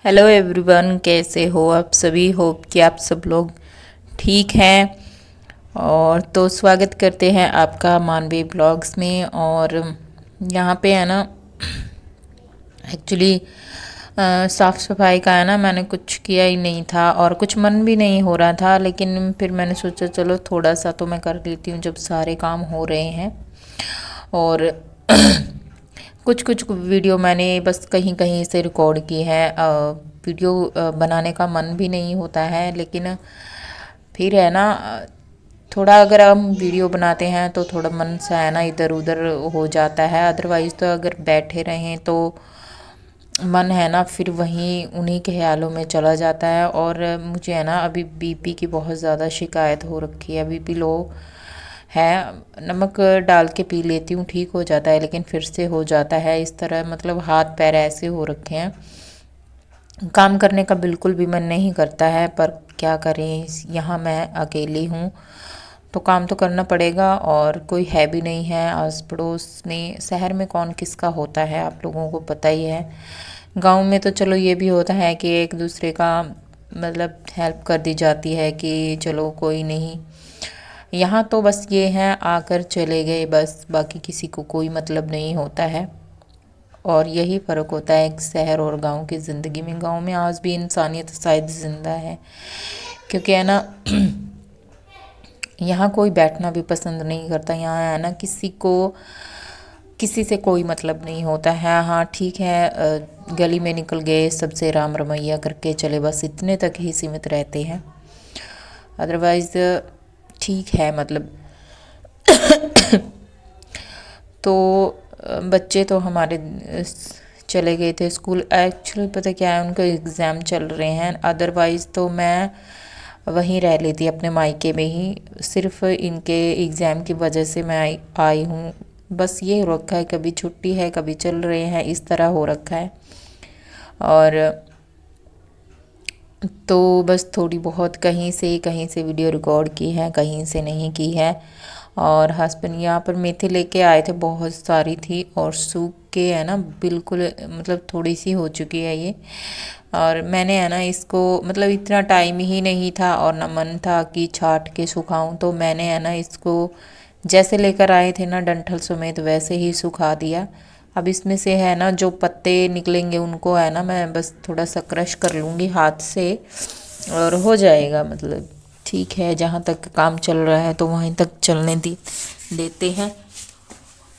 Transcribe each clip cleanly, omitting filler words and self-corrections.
Hello everyone, कैसे हो आप सभी। होप कि आप सब लोग ठीक हैं। और तो स्वागत करते हैं आपका मानवी ब्लॉग्स में। और यहाँ पे है ना, एक्चुअली साफ़ सफाई का है ना, मैंने कुछ किया ही नहीं था और कुछ मन भी नहीं हो रहा था, लेकिन फिर मैंने सोचा चलो थोड़ा सा तो मैं कर लेती हूँ जब सारे काम हो रहे हैं। और कुछ कुछ वीडियो मैंने बस कहीं कहीं से रिकॉर्ड की है। वीडियो बनाने का मन भी नहीं होता है, लेकिन फिर है ना, थोड़ा अगर हम वीडियो बनाते हैं तो थोड़ा मन सा है ना इधर उधर हो जाता है। अदरवाइज़ तो अगर बैठे रहें तो मन है ना फिर वहीं उन्हीं के ख्यालों में चला जाता है। और मुझे है ना अभी बीपी की बहुत ज़्यादा शिकायत हो रखी है। बीपी लो है, नमक डाल के पी लेती हूँ ठीक हो जाता है, लेकिन फिर से हो जाता है इस तरह। मतलब हाथ पैर ऐसे हो रखे हैं, काम करने का बिल्कुल भी मन नहीं करता है। पर क्या करें, यहाँ मैं अकेली हूँ तो काम तो करना पड़ेगा और कोई है भी नहीं है आस पड़ोस में। शहर में कौन किसका होता है आप लोगों को पता ही है। गांव में तो चलो ये भी होता है कि एक दूसरे का मतलब हेल्प कर दी जाती है कि चलो कोई नहीं। यहाँ तो बस ये है, आकर चले गए बस, बाकी किसी को कोई मतलब नहीं होता है। और यही फ़र्क होता है एक शहर और गांव की ज़िंदगी में। गांव में आज भी इंसानियत शायद ज़िंदा है, क्योंकि है ना यहाँ कोई बैठना भी पसंद नहीं करता। यहाँ है ना किसी को किसी से कोई मतलब नहीं होता है। हाँ ठीक है, गली में निकल गए सबसे राम रमैया करके चले, बस इतने तक ही सीमित रहते हैं। अदरवाइज़ ठीक है मतलब। तो बच्चे तो हमारे चले गए थे स्कूल। एक्चुअली पता क्या है, उनके एग्ज़ाम चल रहे हैं। अदरवाइज़ तो मैं वहीं रह लेती अपने मायके में ही। सिर्फ इनके एग्ज़ाम की वजह से मैं आई हूँ। बस ये हो रखा है, कभी छुट्टी है कभी चल रहे हैं, इस तरह हो रखा है। और तो बस थोड़ी बहुत कहीं से वीडियो रिकॉर्ड की है, कहीं से नहीं की है। और हस्बैंड यहाँ पर मेथी लेके आए थे, बहुत सारी थी और सूख के है ना बिल्कुल, मतलब थोड़ी सी हो चुकी है ये। और मैंने है ना इसको, मतलब इतना टाइम ही नहीं था और ना मन था कि छाट के सुखाऊं, तो मैंने है ना इसको जैसे लेकर आए थे ना डंठल समेत वैसे ही सुखा दिया। अब इसमें से है ना जो पत्ते निकलेंगे उनको है ना मैं बस थोड़ा सा क्रश कर लूँगी हाथ से और हो जाएगा। मतलब ठीक है, जहाँ तक काम चल रहा है तो वहीं तक चलने देते हैं।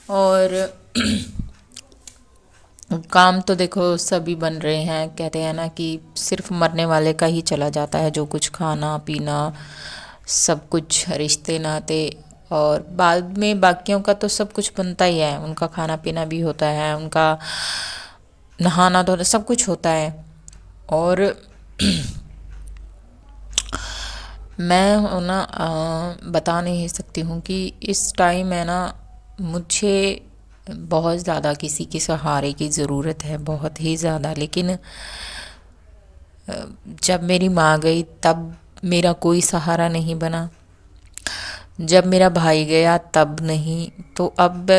और काम तो देखो सभी बन रहे हैं, कहते हैं ना कि सिर्फ मरने वाले का ही चला जाता है जो कुछ खाना पीना, सब कुछ रिश्ते नाते। और बाद में बाकियों का तो सब कुछ बनता ही है, उनका खाना पीना भी होता है, उनका नहाना धोना सब कुछ होता है। और मैं ना बता नहीं सकती हूँ कि इस टाइम है ना मुझे बहुत ज़्यादा किसी के सहारे की ज़रूरत है, बहुत ही ज़्यादा। लेकिन जब मेरी माँ गई तब मेरा कोई सहारा नहीं बना, जब मेरा भाई गया तब नहीं। तो अब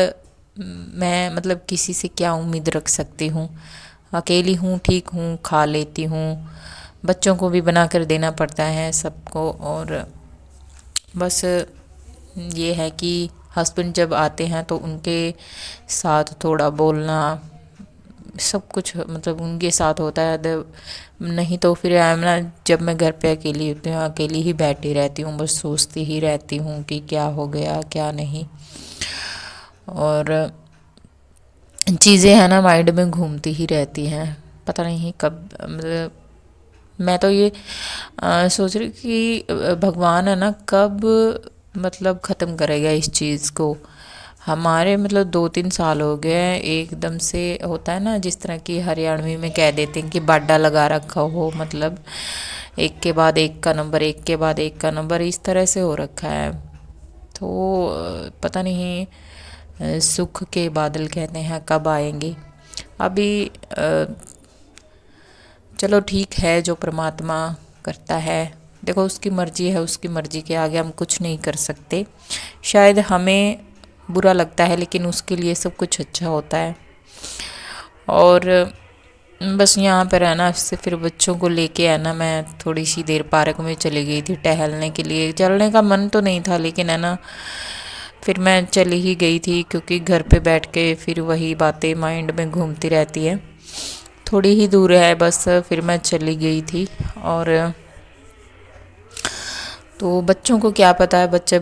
मैं मतलब किसी से क्या उम्मीद रख सकती हूँ। अकेली हूँ, ठीक हूँ, खा लेती हूँ, बच्चों को भी बना कर देना पड़ता है सबको। और बस ये है कि हस्बैंड जब आते हैं तो उनके साथ थोड़ा बोलना, सब कुछ मतलब उनके साथ होता है। नहीं तो फिर ना जब मैं घर पे अकेली होती हूँ, अकेली ही बैठी रहती हूँ, बस सोचती ही रहती हूँ कि क्या हो गया क्या नहीं। और चीज़ें है ना माइंड में घूमती ही रहती हैं, पता नहीं कब। मतलब मैं तो ये सोच रही कि भगवान है ना कब मतलब ख़त्म करेगा इस चीज़ को। हमारे मतलब 2-3 साल हो गए हैं, एकदम से होता है ना जिस तरह की हरियाणवी में कह देते हैं कि बाडा लगा रखा हो, मतलब एक के बाद एक का नंबर, एक के बाद एक का नंबर, इस तरह से हो रखा है। तो पता नहीं सुख के बादल कहते हैं कब आएंगे। अभी चलो ठीक है, जो परमात्मा करता है, देखो उसकी मर्ज़ी है, उसकी मर्ज़ी के आगे हम कुछ नहीं कर सकते। शायद हमें बुरा लगता है लेकिन उसके लिए सब कुछ अच्छा होता है। और बस यहाँ पर है ना, इससे फिर बच्चों को लेके है ना, मैं थोड़ी सी देर पार्क में चली गई थी टहलने के लिए। चलने का मन तो नहीं था, लेकिन है ना फिर मैं चली ही गई थी, क्योंकि घर पे बैठ के फिर वही बातें माइंड में घूमती रहती है। थोड़ी ही दूर है बस, फिर मैं चली गई थी। और तो बच्चों को क्या पता है, बच्चे